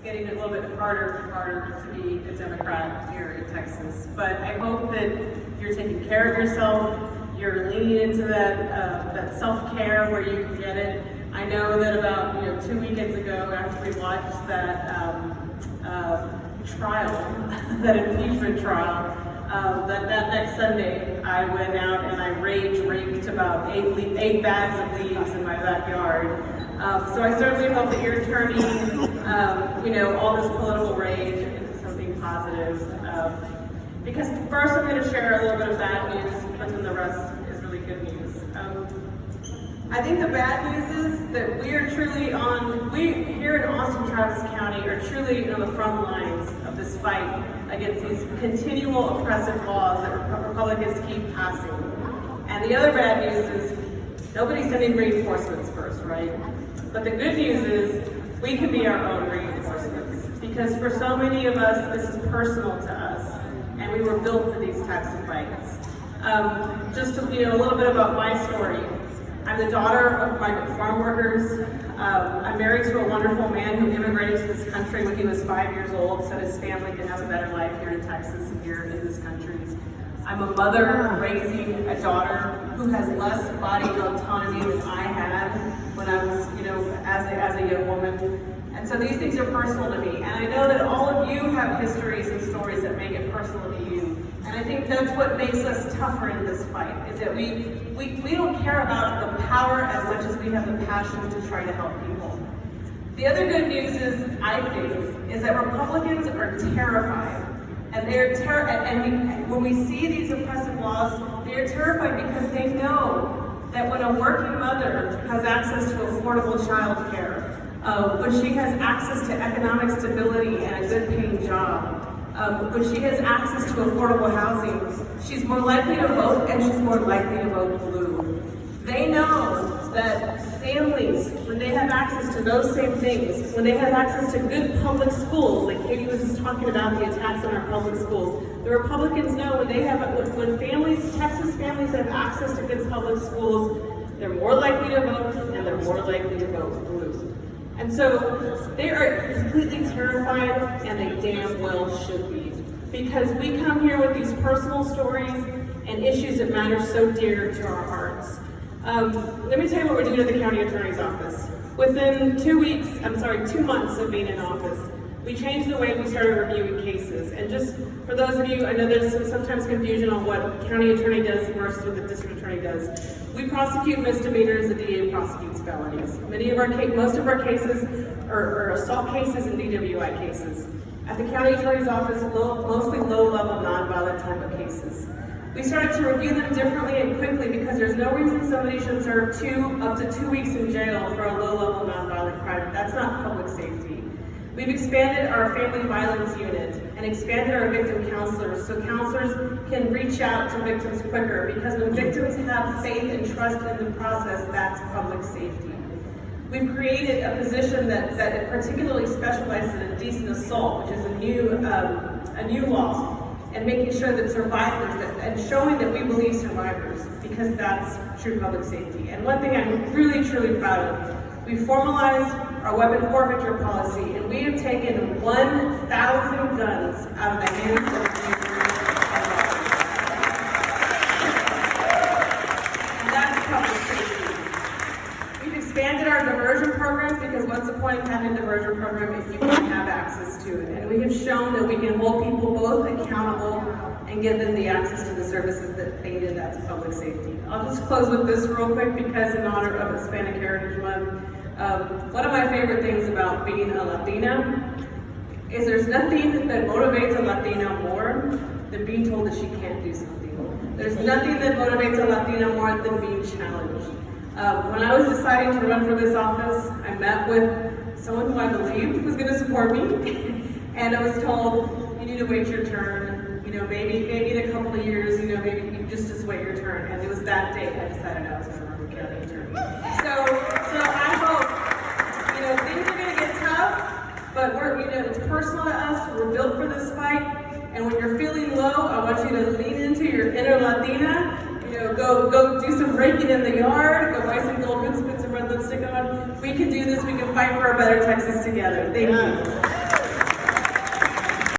getting a little bit harder and harder to be a Democrat here in Texas. But I hope that you're taking care of yourself, you're leaning into that self-care where you can get it. I know that about 2 weekends ago, after we watched that trial, that impeachment trial, that next Sunday, I went out and I rage raked about eight bags of leaves in my backyard. So I certainly hope that you're turning, all this political rage into something positive. Because first I'm going to share a little bit of bad news, but then the rest is really good news. I think the bad news is that we here in Austin Travis County are truly on the front lines of this fight against these continual oppressive laws that Republicans keep passing. And the other bad news is nobody's sending reinforcements first, right? But the good news is we can be our own reinforcements, because for so many of us, this is personal to us, and we were built for these types of fights. Just a little bit about my story. I'm the daughter of migrant farm workers. I'm married to a wonderful man who immigrated to this country when he was 5 years old, so his family can have a better life here in Texas and here in this country. I'm a mother raising a daughter who has less body autonomy than I had when I was, as a young woman. And so these things are personal to me. And I know that all of you have histories and stories that make it personal to you. And I think that's what makes us tougher in this fight, is that we don't care about the power as much as we have the passion to try to help people. The other good news is, I think, is that Republicans are terrified. And when we see these oppressive laws, they are terrified because they know that when a working mother has access to affordable child care, when she has access to economic stability and a good paying job, when she has access to affordable housing, she's more likely to vote, and she's more likely to vote blue. They know that families, when they have access to those same things, when they have access to good public schools, like Katie was just talking about the attacks on our public schools, the Republicans know when Texas families have access to good public schools, they're more likely to vote, and they're more likely to vote blue. And so they are completely terrified, and they damn well should be. Because we come here with these personal stories and issues that matter so dear to our hearts. Let me tell you what we're doing at the county attorney's office. Within 2 months of being in office, we changed the way we started reviewing cases. And just for those of you, I know there's sometimes confusion on what county attorney does versus what the district attorney does. We prosecute misdemeanors, the DA prosecutes felonies. Most of our cases are assault cases and DWI cases. At the county attorney's office, mostly low-level, non-violent type of cases. We started to review them differently and quickly because there's no reason somebody should serve up to 2 weeks in jail for a low-level, non-violent crime. That's not public safety. We've expanded our family violence unit and expanded our victim counselors so counselors can reach out to victims quicker, because when victims have faith and trust in the process, that's public safety. We've created a position that particularly specializes in indecent assault, which is a new law, and making sure that survivors, and showing that we believe survivors, because that's true public safety. And one thing I'm really, truly proud of, we formalized our weapon forfeiture policy, and we have taken 1,000 guns out of the hands of users. And that's public safety. We've expanded our diversion programs, because what's the point of having a diversion program if you don't have access to it? And we have shown that we can hold people both accountable and give them the access to the services that they need. That's public safety. I'll just close with this real quick, because in honor of Hispanic Heritage Month, one of my favorite things about being a Latina is there's nothing that motivates a Latina more than being told that she can't do something. There's nothing that motivates a Latina more than being challenged. When I was deciding to run for this office, I met with someone who I believed was going to support me, and I was told, you need to wait your turn. Maybe in a couple of years, maybe you just wait your turn. And it was that day I decided I was going to run for county attorney. So I hope, things are going to get tough, but it's personal to us. We're built for this fight. And when you're feeling low, I want you to lean into your inner Latina. Go do some raking in the yard. Go buy some gold boots, put some red lipstick on. We can do this. We can fight for a better Texas together. Thank you.